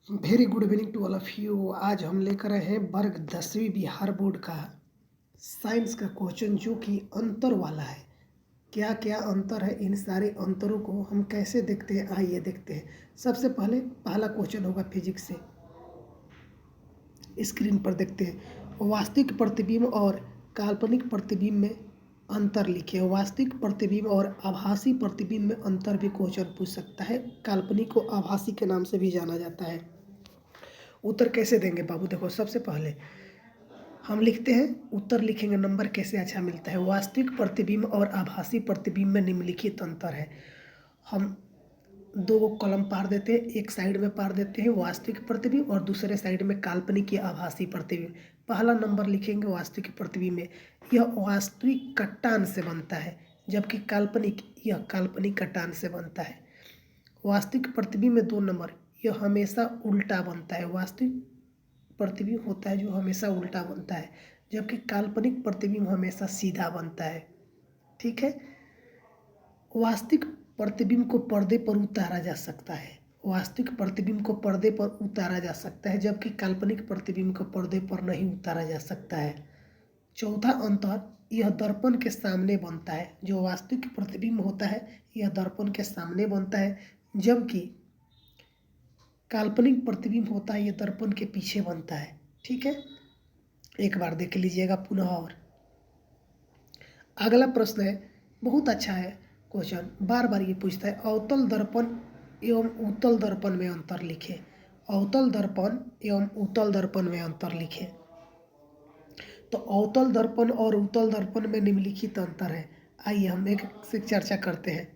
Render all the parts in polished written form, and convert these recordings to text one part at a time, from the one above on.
Very good evening to all of you. आज हम लेकर आए हैं वर्ग 10वीं बिहार बोर्ड का साइंस का क्वेश्चन जो कि अंतर वाला है। क्या क्या अंतर है, इन सारे अंतरों को हम कैसे देखते हैं, आइए देखते हैं। सबसे पहले पहला क्वेश्चन होगा फिजिक्स से, स्क्रीन पर देखते हैं। वास्तविक प्रतिबिंब और काल्पनिक प्रतिबिंब में अंतर लिखिए। वास्तविक प्रतिबिंब और आभासी प्रतिबिंब में अंतर भी क्वेश्चन पूछ सकता है। काल्पनिक को आभासी के नाम से भी जाना जाता है। उत्तर कैसे देंगे बाबू? देखो, सबसे पहले हम लिखते हैं, उत्तर लिखेंगे, नंबर कैसे अच्छा मिलता है। वास्तविक प्रतिबिंब और आभासी प्रतिबिंब में निम्नलिखित अंतर है। हम दो कॉलम पार देते हैं, एक साइड में पार देते हैं वास्तविक प्रतिबिंब और दूसरे साइड में काल्पनिक या आभासी प्रतिबिंब। पहला नंबर लिखेंगे वास्तविक प्रतिबिंब में, यह वास्तविक कट्टान से बनता है, जबकि काल्पनिक यह काल्पनिक कट्टान से बनता है। वास्तविक प्रतिबिंब में 2 नंबर, यह हमेशा उल्टा बनता है। वास्तविक प्रतिबिंब होता है जो हमेशा उल्टा बनता है, जबकि काल्पनिक प्रतिबिंब हमेशा सीधा बनता है। ठीक है। वास्तविक प्रतिबिंब को पर्दे पर उतारा जा सकता है। वास्तविक प्रतिबिंब को पर्दे पर उतारा जा सकता है, जबकि काल्पनिक प्रतिबिंब को पर्दे पर नहीं उतारा जा सकता है। चौथा अंतर, यह दर्पण के सामने बनता है। जो वास्तविक प्रतिबिंब होता है यह दर्पण के सामने बनता है, जबकि काल्पनिक प्रतिबिंब होता है यह दर्पण के पीछे बनता है। ठीक है, एक बार देख लीजिएगा पुनः। और अगला प्रश्न है, बहुत अच्छा है क्वेश्चन, बार बार ये पूछता है। अवतल दर्पण एवं उत्तल दर्पण में अंतर लिखे। अवतल दर्पण एवं उत्तल दर्पण में अंतर लिखे। तो अवतल दर्पण और उत्तल दर्पण में निम्नलिखित अंतर है। आइए हम एक से चर्चा करते हैं।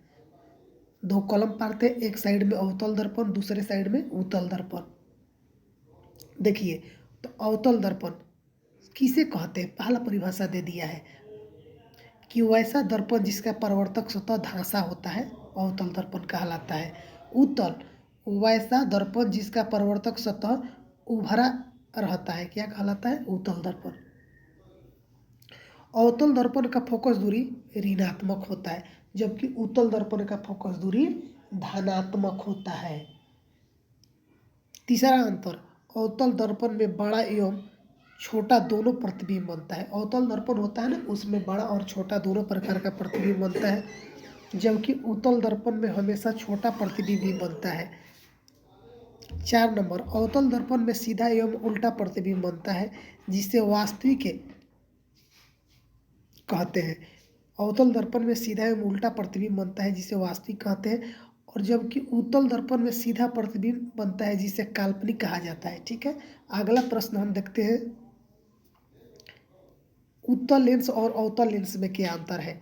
2 कॉलम पारते, एक साइड में अवतल दर्पण, दूसरे साइड में उत्तल दर्पण। देखिए, तो अवतल दर्पण किसे कहते हैं? पहला परिभाषा दे दिया है कि वैसा दर्पण जिसका परावर्तक सतह धांसा होता है अवतल दर्पण कहलाता है। उत्तल, वैसा दर्पण जिसका परावर्तक सतह उभरा रहता है, क्या कहलाता है? उत्तल दर्पण। अवतल दर्पण का फोकस दूरी ऋणात्मक होता है, जबकि उत्तल दर्पण का फोकस दूरी धनात्मक होता है। तीसरा अंतर, अवतल दर्पण में बड़ा एवं छोटा दोनों प्रतिबिंब बनता है। अवतल दर्पण होता है ना, उसमें बड़ा और छोटा दोनों प्रकार का प्रतिबिंब बनता है, जबकि उत्तल दर्पण में हमेशा छोटा प्रतिबिंब ही बनता है। 4 नंबर, अवतल दर्पण में सीधा एवं उल्टा प्रतिबिंब बनता है, जिसे वास्तविक कहते हैं। अवतल दर्पण में सीधा एवं उल्टा प्रतिबिंब बनता है, जिसे वास्तविक कहते हैं, और जबकि उत्तल दर्पण में सीधा प्रतिबिंब बनता है, जिसे काल्पनिक कहा जाता है। ठीक है, अगला प्रश्न हम देखते हैं, उत्तल लेंस और अवतल लेंस में क्या अंतर है।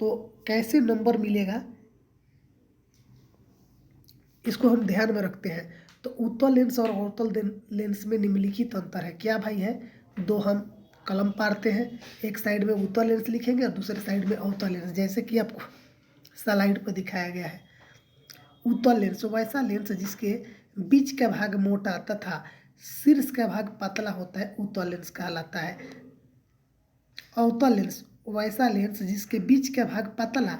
तो कैसे नंबर मिलेगा इसको हम ध्यान में रखते हैं। तो उत्तल लेंस और अवतल लेंस में निम्नलिखित अंतर है। क्या भाई है? 2 हम कलम पारते हैं, एक साइड में उत्तल लेंस लिखेंगे और दूसरे साइड में अवतल लेंस, जैसे कि आपको स्लाइड पर दिखाया गया है। उत्तल लेंस वैसा लेंस जिसके बीच का भाग मोटा तथा शीर्ष का भाग पतला होता है, उत्तल लेंस कहलाता है। अवतल लेंस वैसा लेंस जिसके बीच का भाग पतला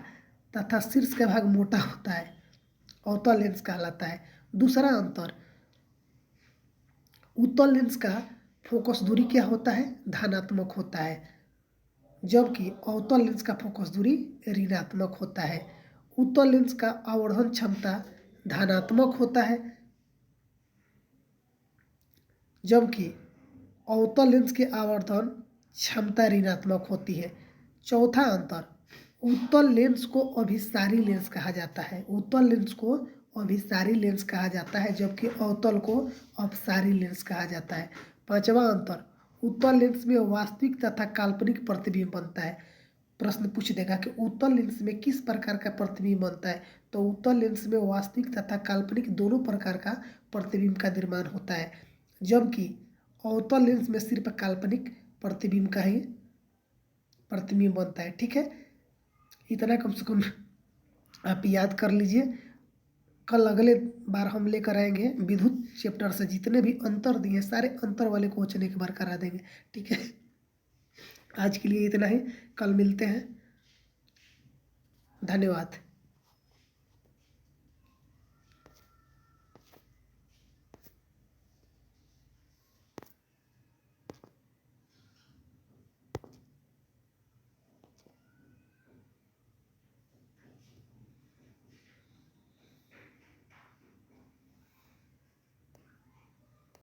तथा शीर्ष का भाग मोटा होता है, अवतल लेंस कहलाता है। दूसरा अंतर, उत्तल लेंस का फोकस दूरी क्या होता है? धनात्मक होता है, जबकि अवतल लेंस का फोकस दूरी ऋणात्मक होता है। उत्तल लेंस का आवर्धन क्षमता धनात्मक होता है, जबकि अवतल लेंस के आवर्धन क्षमता ऋणात्मक होती है। चौथा अंतर, उत्तल लेंस को अभिसारी लेंस कहा जाता है। उत्तल लेंस को अभिसारी लेंस कहा जाता है, जबकि अवतल को अपसारी लेंस कहा जाता है। पांचवा अंतर, उत्तल लेंस में वास्तविक तथा काल्पनिक प्रतिबिंब बनता है। प्रश्न पूछ देगा कि उत्तल लेंस में किस प्रकार का प्रतिबिंब बनता है। तो उत्तल लेंस में वास्तविक तथा काल्पनिक दोनों प्रकार का प्रतिबिंब का निर्माण होता है, जबकि अवतल लेंस में सिर्फ काल्पनिक प्रतिबिंब का ही प्रतिबिंब बनता है। ठीक है, इतना कम से कम आप याद कर लीजिए। कल अगले बार हम लेकर आएंगे विद्युत चैप्टर से, जितने भी अंतर दिए सारे अंतर वाले क्वेश्चन एक बार करा देंगे। ठीक है, आज के लिए इतना ही, कल मिलते हैं। धन्यवाद।